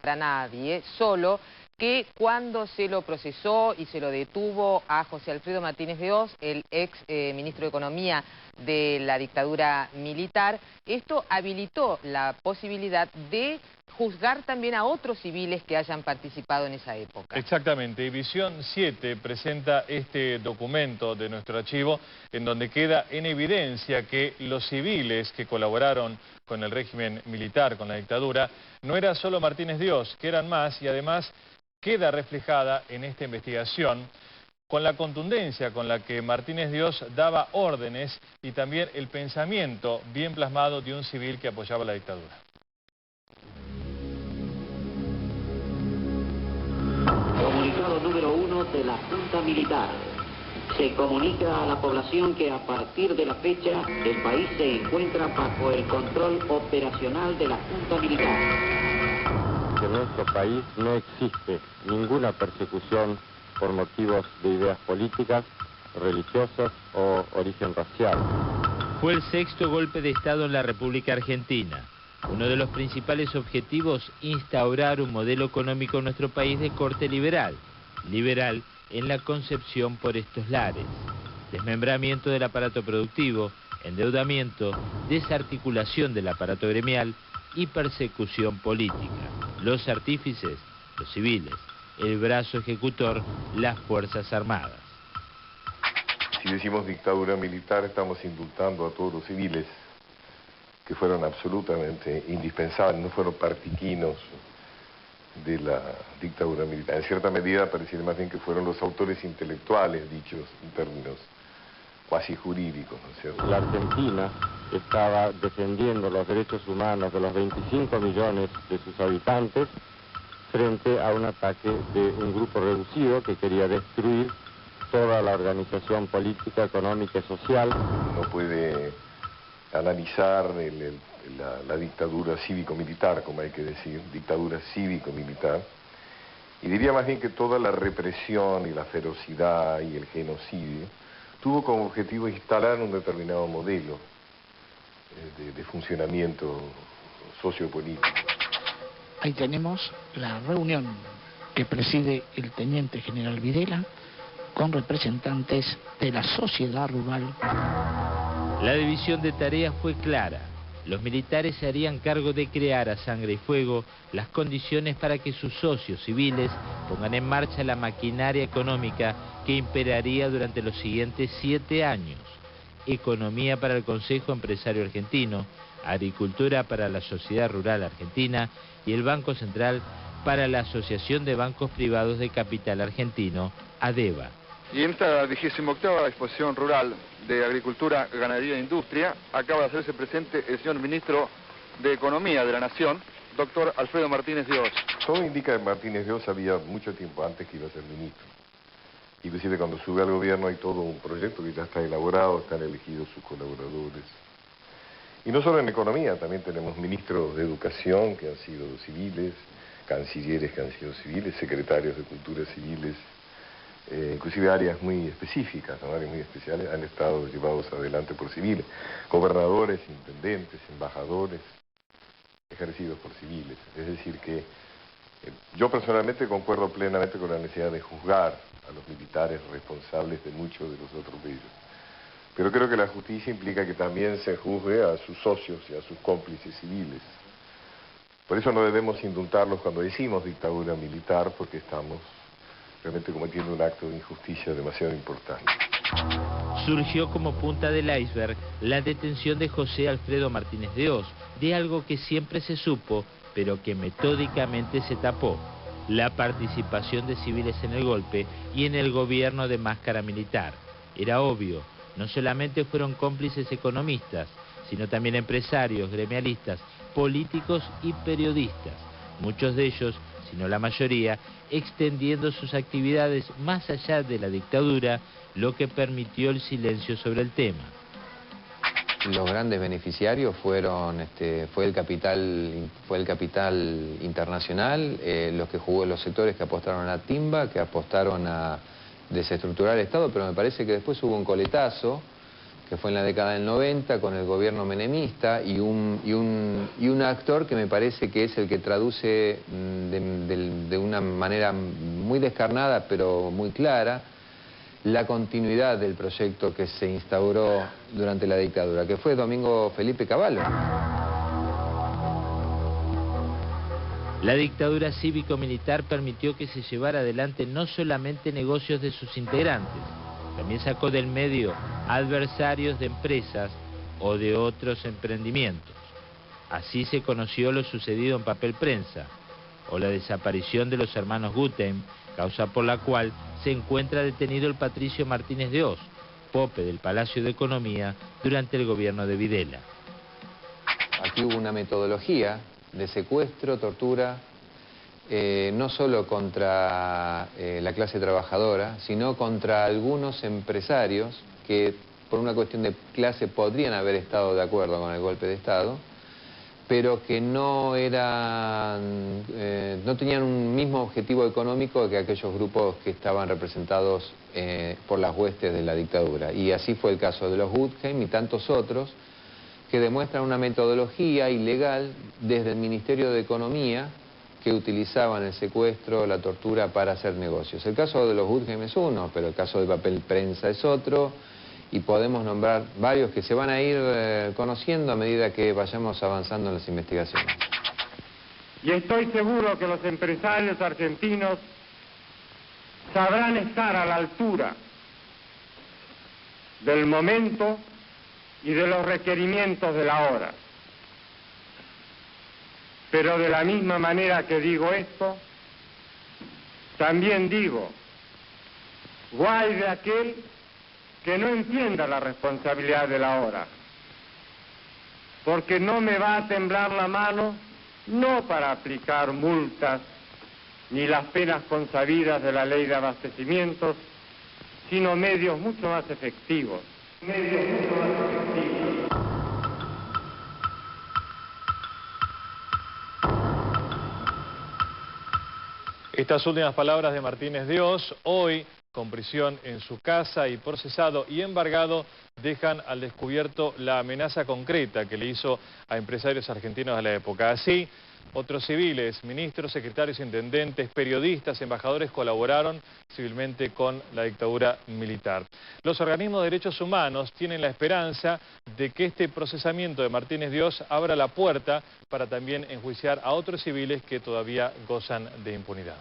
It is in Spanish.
para nadie, solo que cuando se lo procesó y se lo detuvo a José Alfredo Martínez de Hoz, el ex ministro de Economía de la dictadura militar, esto habilitó la posibilidad de juzgar también a otros civiles que hayan participado en esa época. Exactamente, y Visión 7 presenta este documento de nuestro archivo en donde queda en evidencia que los civiles que colaboraron con el régimen militar, con la dictadura, no era solo Martínez de Hoz, que eran más, y además queda reflejada en esta investigación con la contundencia con la que Martínez de Hoz daba órdenes y también el pensamiento bien plasmado de un civil que apoyaba la dictadura. Comunicado número 1 de la Junta Militar. Se comunica a la población que a partir de la fecha el país se encuentra bajo el control operacional de la Junta Militar. En nuestro país no existe ninguna persecución por motivos de ideas políticas, religiosas o origen racial. Fue el sexto golpe de Estado en la República Argentina. Uno de los principales objetivos, instaurar un modelo económico en nuestro país de corte liberal. Liberal en la concepción por estos lares. Desmembramiento del aparato productivo, endeudamiento, desarticulación del aparato gremial y persecución política. Los artífices, los civiles, el brazo ejecutor, las Fuerzas Armadas. Si decimos dictadura militar, estamos indultando a todos los civiles que fueron absolutamente indispensables, no fueron partiquinos de la dictadura militar. En cierta medida pareciera más bien que fueron los autores intelectuales, dichos en términos cuasi jurídicos, ¿no es cierto? La Argentina estaba defendiendo los derechos humanos de los 25 millones de sus habitantes frente a un ataque de un grupo reducido que quería destruir toda la organización política, económica y social. No puede analizar la dictadura cívico-militar, como hay que decir, dictadura cívico-militar, y diría más bien que toda la represión y la ferocidad y el genocidio tuvo como objetivo instalar un determinado modelo de funcionamiento sociopolítico. Ahí tenemos la reunión que preside el teniente general Videla con representantes de la sociedad rural. La división de tareas fue clara. Los militares se harían cargo de crear a sangre y fuego las condiciones para que sus socios civiles pongan en marcha la maquinaria económica que imperaría durante los siguientes 7 años. Economía para el Consejo Empresario Argentino, agricultura para la Sociedad Rural Argentina y el Banco Central para la Asociación de Bancos Privados de Capital Argentino, ADEBA. Y en esta 28ª exposición rural de Agricultura, Ganadería e Industria acaba de hacerse presente el señor ministro de Economía de la Nación, doctor Alfredo Martínez de Hoz. Todo indica que Martínez de Hoz sabía mucho tiempo antes que iba a ser ministro. Inclusive cuando sube al gobierno hay todo un proyecto que ya está elaborado, están elegidos sus colaboradores. Y no solo en economía, también tenemos ministros de educación que han sido civiles, cancilleres que han sido civiles, secretarios de cultura civiles, inclusive áreas muy específicas, ¿no? Áreas muy especiales, han estado llevados adelante por civiles, gobernadores, intendentes, embajadores, ejercidos por civiles. Es decir que yo personalmente concuerdo plenamente con la necesidad de juzgar a los militares responsables de muchos de los atropellos. Pero creo que la justicia implica que también se juzgue a sus socios y a sus cómplices civiles. Por eso no debemos indultarlos cuando decimos dictadura militar, porque estamos realmente cometiendo un acto de injusticia demasiado importante. Surgió como punta del iceberg la detención de José Alfredo Martínez de Hoz, de algo que siempre se supo, pero que metódicamente se tapó: la participación de civiles en el golpe y en el gobierno de máscara militar. Era obvio, no solamente fueron cómplices economistas, sino también empresarios, gremialistas, políticos y periodistas, muchos de ellos, si no la mayoría, extendiendo sus actividades más allá de la dictadura, lo que permitió el silencio sobre el tema. Los grandes beneficiarios fue el capital internacional, los sectores que apostaron a la timba, que apostaron a desestructurar el Estado, pero me parece que después hubo un coletazo que fue en la década del 90 con el gobierno menemista, y un actor que me parece que es el que traduce de una manera muy descarnada pero muy clara la continuidad del proyecto que se instauró durante la dictadura, que fue Domingo Felipe Cavallo. La dictadura cívico-militar permitió que se llevara adelante no solamente negocios de sus integrantes, también sacó del medio adversarios de empresas o de otros emprendimientos. Así se conoció lo sucedido en Papel Prensa, o la desaparición de los hermanos Gutheim, causa por la cual se encuentra detenido el Patricio Martínez de Oz, pope del Palacio de Economía durante el gobierno de Videla. Aquí hubo una metodología de secuestro, tortura, no solo contra la clase trabajadora, sino contra algunos empresarios que por una cuestión de clase podrían haber estado de acuerdo con el golpe de Estado, pero que no tenían un mismo objetivo económico que aquellos grupos que estaban representados por las huestes de la dictadura. Y así fue el caso de los Gutheim y tantos otros que demuestran una metodología ilegal desde el Ministerio de Economía que utilizaban el secuestro, la tortura para hacer negocios. El caso de los Gutheim es uno, pero el caso de Papel Prensa es otro, y podemos nombrar varios que se van a ir conociendo a medida que vayamos avanzando en las investigaciones. Y estoy seguro que los empresarios argentinos sabrán estar a la altura del momento y de los requerimientos de la hora. Pero de la misma manera que digo esto, también digo, guay de aquel que no entienda la responsabilidad de la hora, porque no me va a temblar la mano, no para aplicar multas ni las penas consabidas de la ley de abastecimientos, sino medios mucho más efectivos. Estas últimas palabras de Martínez de Oz, hoy con prisión en su casa y procesado y embargado, dejan al descubierto la amenaza concreta que le hizo a empresarios argentinos de la época. Así, otros civiles, ministros, secretarios, intendentes, periodistas, embajadores colaboraron civilmente con la dictadura militar. Los organismos de derechos humanos tienen la esperanza de que este procesamiento de Martínez de Oz abra la puerta para también enjuiciar a otros civiles que todavía gozan de impunidad.